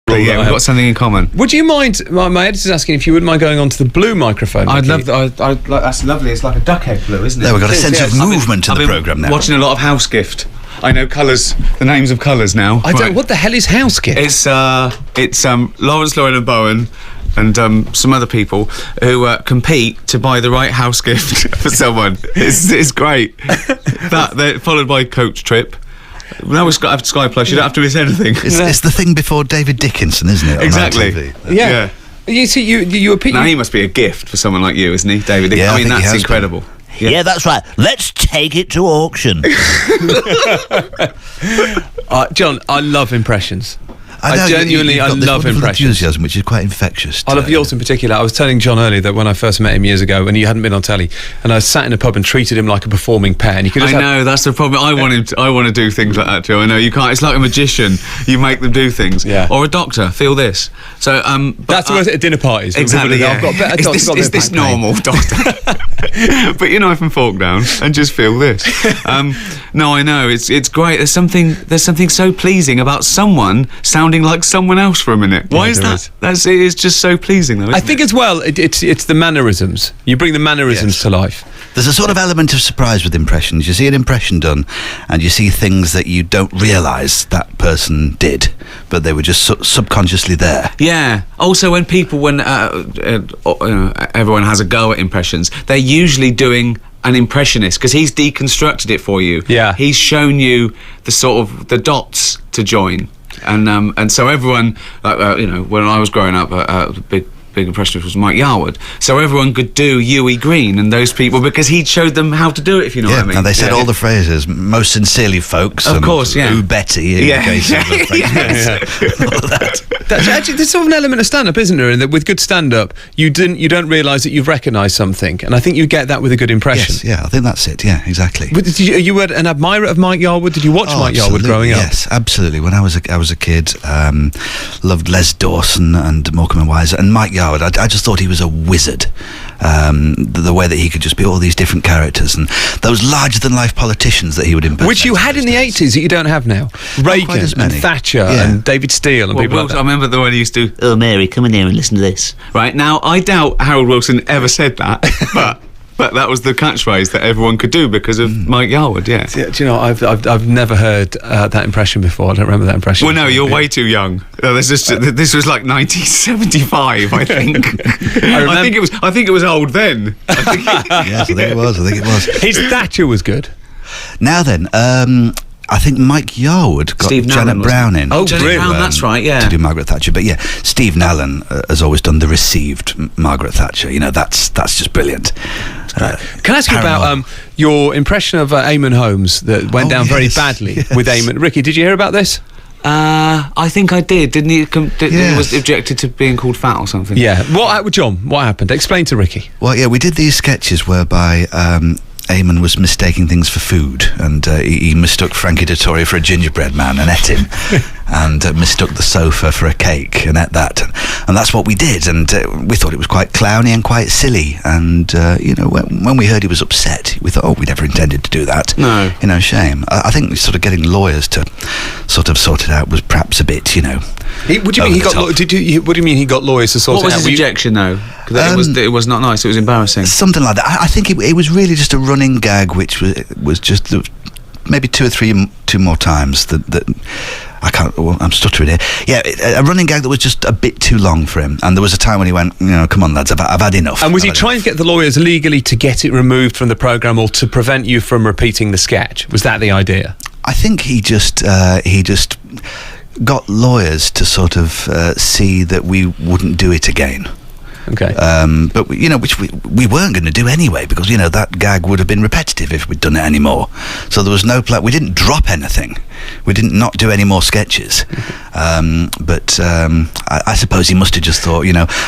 But yeah, we've got something in common. Would you mind? My editor's asking if you wouldn't mind going on to the blue microphone. I'd Ricky. love that. That's lovely. It's like a duck egg blue, isn't it? There, we've got a sense of movement in the programme now. Watching a lot of House Gift. I know colours, the names of colours now. I don't. What the hell is House Gift? It's Lawrence Llewellyn Bowen and some other people who compete to buy the right house gift for someone. It's great. They're followed by Coach Trip. Now we've got Sky Plus. You don't have to miss anything. It's the thing before David Dickinson, isn't it? Exactly. Yeah. You see, you appeal. Now he must be a gift for someone like you, isn't he, David? Yeah, I mean, that's incredible. Yeah, that's right. Let's take it to auction. John, I love impressions. I genuinely, I love impressions. Enthusiasm, which is quite infectious. I love yours in particular. I was telling John earlier that when I first met him years ago, and he hadn't been on telly, and I sat in a pub and treated him like a performing pet. And you could just know that's the problem. I want to do things like that too. I know you can't. It's like a magician. You make them do things. Yeah. Or a doctor. Feel this. So that's the worst at dinner parties. Exactly. Yeah. I've got better doctors. Is this normal, doctor? Put your knife and fork down and just feel this. No, I know it's great. There's something so pleasing about someone sounding like someone else for a minute. Why is that? It's just so pleasing, though. I think as well, it's the mannerisms. You bring the mannerisms to life. There's a sort of element of surprise with impressions. You see an impression done, and you see things that you don't realise that person did, but they were just subconsciously there. Yeah. Also, when everyone has a go at impressions, they're usually doing an impressionist because he's deconstructed it for you. Yeah. He's shown you the sort of the dots to join. And so everyone, when I was growing up, the big impressionist was Mike Yarwood. So everyone could do Huey Green and those people because he'd showed them how to do it, if you know what I mean. And they said all the phrases, most sincerely, folks. Of course, yeah. Ooh, Betty, in the case of the French. All of that. Actually, there's sort of an element of stand-up, isn't there? In that with good stand-up, you don't realise that you've recognised something, and I think you get that with a good impression. Yes, yeah, I think that's it. Yeah, exactly. But you were an admirer of Mike Yarwood. Did you watch Mike Yarwood growing up? Yes, absolutely. When I was a kid, loved Les Dawson and Morecambe and Wise, and Mike Yarwood. I just thought he was a wizard. The way that he could just be all these different characters and those larger-than-life politicians that he would impersonate. Which you had in the 80s that you don't have now. Reagan and Thatcher and David Steele and people like that. I remember the one he used to, "Oh, Mary, come in here and listen to this." Right, now, I doubt Harold Wilson ever said that, but that was the catchphrase that everyone could do because of Mike Yarwood, yeah. Do you know, I've never heard that impression before. I don't remember that impression. Well, no, you're way too young. This was like 1975, I think. I think it was old then. Yes, I think it was. His Thatcher was good. Now then, I think Mike Yarwood got Steve Janet Nallen, Brown in. Oh, Janet Brown, that's right, yeah. To do Margaret Thatcher. But yeah, Steve Nallen has always done the received Margaret Thatcher. You know, that's just brilliant. Can I ask you about your impression of Eamon Holmes that went down very badly with Eamon? Ricky, did you hear about this? I think I did. Didn't he? He was objected to being called fat or something. Yeah. John, what happened? Explain to Ricky. Well, yeah, we did these sketches whereby Eamon was mistaking things for food, and he mistook Frankie Dettori for a gingerbread man and ate him, and mistook the sofa for a cake and ate that, and that's what we did, and we thought it was quite clowny and quite silly, and when we heard he was upset, we thought, we never intended to do that. No. Shame. I think sort of getting lawyers to sort of sort it out was perhaps a bit, What do you mean he got? What do you mean he got lawyers to sort it out? What was his objection, though? It was not nice. It was embarrassing. Something like that. I think it was really just a running gag, which was just maybe two more times that I can't. Well, I'm stuttering here. Yeah, a running gag that was just a bit too long for him. And there was a time when he went, come on, lads, I've had enough. And was he trying to get the lawyers legally to get it removed from the programme or to prevent you from repeating the sketch? Was that the idea? I think he just got lawyers to sort of see that we wouldn't do it again. Okay. But which we weren't going to do anyway, because that gag would have been repetitive if we'd done it anymore. So there was no plan. We didn't drop anything. We didn't not do any more sketches. But I suppose he must have just thought,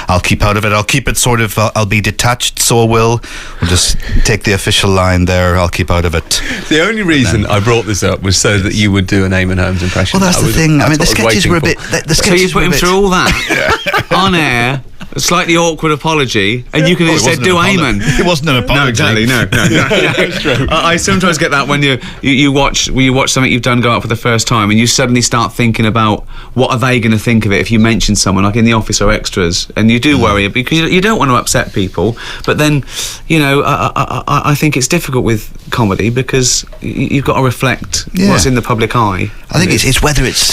I'll keep out of it. I'll keep it sort of. I'll be detached. So we'll just take the official line there. I'll keep out of it. The only reason I brought this up was so that you would do an Eamon Holmes impression. Well, that's the thing. I mean, the sketches were a bit. The sketches so you put him through all that on air. a slightly awkward apology, and you can instead do amen. It wasn't an apology. No, exactly. No. That's true. I sometimes get that when you watch something you've done go up for the first time, and you suddenly start thinking about what are they going to think of it if you mention someone like in the office or extras, and you do worry because you don't want to upset people. But then, I think it's difficult with comedy because you've got to reflect what's in the public eye. I think it's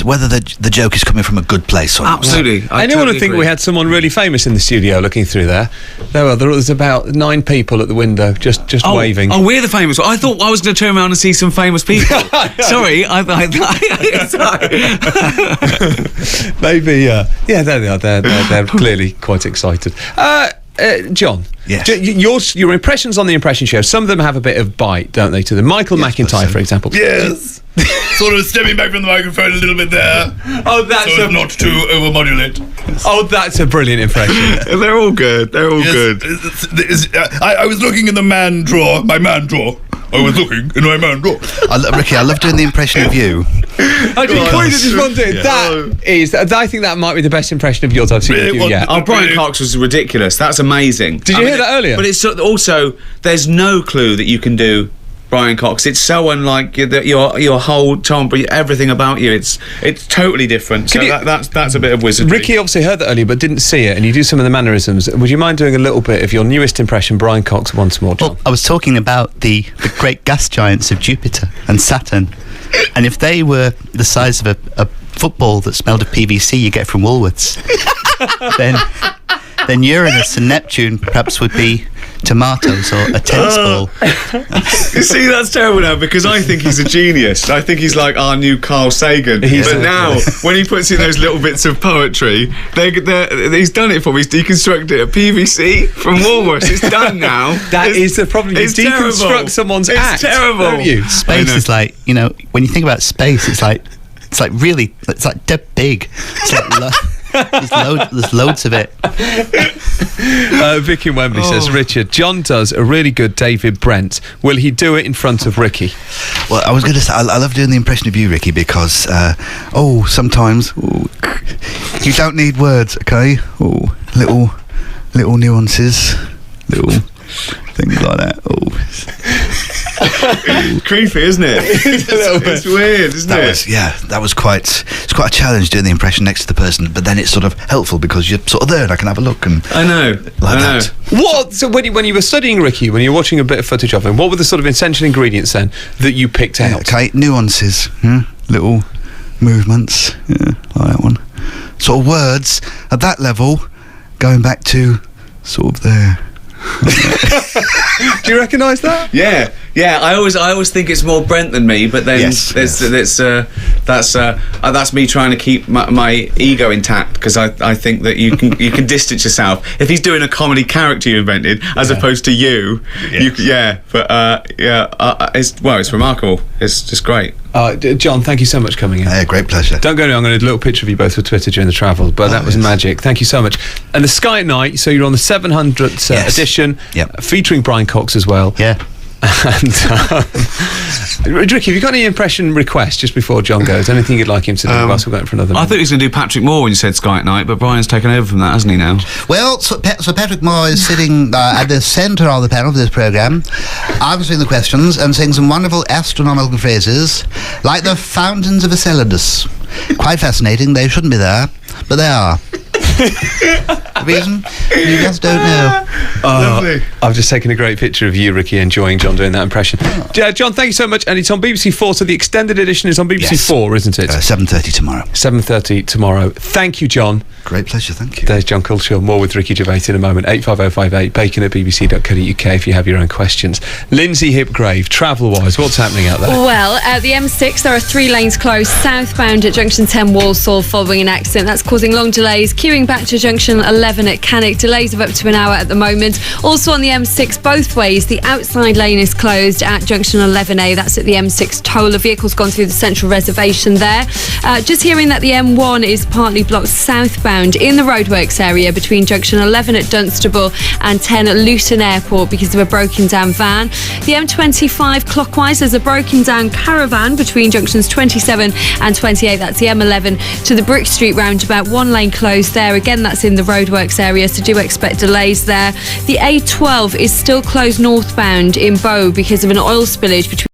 whether the joke is coming from a good place or not. Absolutely. Anyone would think we had someone really famous in the studio looking through there. There was about 9 people at the window just waving. Oh, we're the famous one. I thought I was going to turn around and see some famous people. Sorry, sorry. Maybe, there they are. They're clearly quite excited. John, yes. Your impressions on the Impression Show, some of them have a bit of bite, don't they, to them? Michael McIntyre, for example. Yes. Sort of stepping back from the microphone a little bit there. Oh, that's so as not to overmodulate. Oh, that's a brilliant impression. They're all good. Good. I was looking in the man drawer, my man drawer. I was looking in my man drawer. Ricky, I love doing the impression of you. I just wanted I think that might be the best impression of yours I've seen you do yet. Oh, Brian Cox was ridiculous. That's amazing. Did you hear that earlier? But it's also there's no clue that you can do Brian Cox. It's so unlike your whole timbre, everything about you. It's totally different. So that's a bit of wizardry. Ricky obviously heard that earlier, but didn't see it, and you do some of the mannerisms. Would you mind doing a little bit of your newest impression, Brian Cox, once more, John? Well, I was talking about the great gas giants of Jupiter and Saturn, and if they were the size of a football that smelled of PVC you get from Woolworths, then Uranus and Neptune perhaps would be tomatoes or a tennis ball. You see, that's terrible now because I think he's a genius. I think he's like our new Carl Sagan. But now, when he puts in those little bits of poetry, he's done it for me. He's deconstructed it. PVC from Woolworths. It's done now. That is the problem. You deconstruct someone's act. It's terrible. Don't you? Space is like, when you think about space, it's like dead big. It's like there's loads of it. Vicky Wembley says, Richard, John does a really good David Brent. Will he do it in front of Ricky? Well, I was going to say, I love doing the impression of you, Ricky, because, sometimes you don't need words, okay? Little nuances, little things like that. Creepy, isn't it? It's weird, isn't it? That was quite a challenge doing the impression next to the person, but then it's sort of helpful because you're sort of there and I can have a look and I know. that. What? So when you were studying Ricky, when you were watching a bit of footage of him, what were the sort of essential ingredients then that you picked out? Okay, nuances, little movements, like that one. Sort of words at that level, going back to sort of there. Do you recognise that? Yeah. I always think it's more Brent than me, but then that's me trying to keep my ego intact because I think that you can distance yourself if he's doing a comedy character you invented as opposed to you. Yes. It's remarkable. It's just great. John, thank you so much for coming in. Great pleasure. Don't go anywhere. I'm going to do a little picture of you both for Twitter during the travel, but that was magic. Thank you so much. And the Sky at Night, so you're on the 700th edition, featuring Brian Cox as well. Yeah. And Ricky, have you got any impression requests just before John goes? Anything you'd like him to do whilst we're going for another minute? I thought he was going to do Patrick Moore when you said Sky at Night, but Brian's taken over from that, hasn't he now? Well, so Patrick Moore is sitting at the centre of the panel of this programme, answering the questions and saying some wonderful astronomical phrases, like the fountains of Enceladus. Quite fascinating. They shouldn't be there, but they are. The reason? You just don't know. Lovely. I've just taken a great picture of you, Ricky, enjoying John doing that impression. John, thank you so much. And it's on BBC 4, so the extended edition is on BBC 4, isn't it? 7:30 tomorrow. 7:30 tomorrow. Thank you, John. Great pleasure, thank you. There's Jon Culshaw. More with Ricky Gervais in a moment. 85058, bacon@bbc.co.uk if you have your own questions. Lindsay Hipgrave, travel-wise, what's happening out there? Well, at the M6, there are 3 lanes closed southbound at Junction 10 Walsall following an accident. That's causing long delays. Queuing back to Junction 11 at Cannock. Delays of up to an hour at the moment. Also on the M6, both ways, the outside lane is closed at Junction 11A. That's at the M6 toll. A vehicle's gone through the central reservation there. Just hearing that the M1 is partly blocked southbound in the roadworks area between Junction 11 at Dunstable and 10 at Luton Airport because of a broken down van. The M25 clockwise, there's a broken down caravan between Junctions 27 and 28. That's the M11 to the Brick Street roundabout. 1 lane closed there. Again, that's in the roadworks roadworks area, so do expect delays there. The A12 is still closed northbound in Bow because of an oil spillage between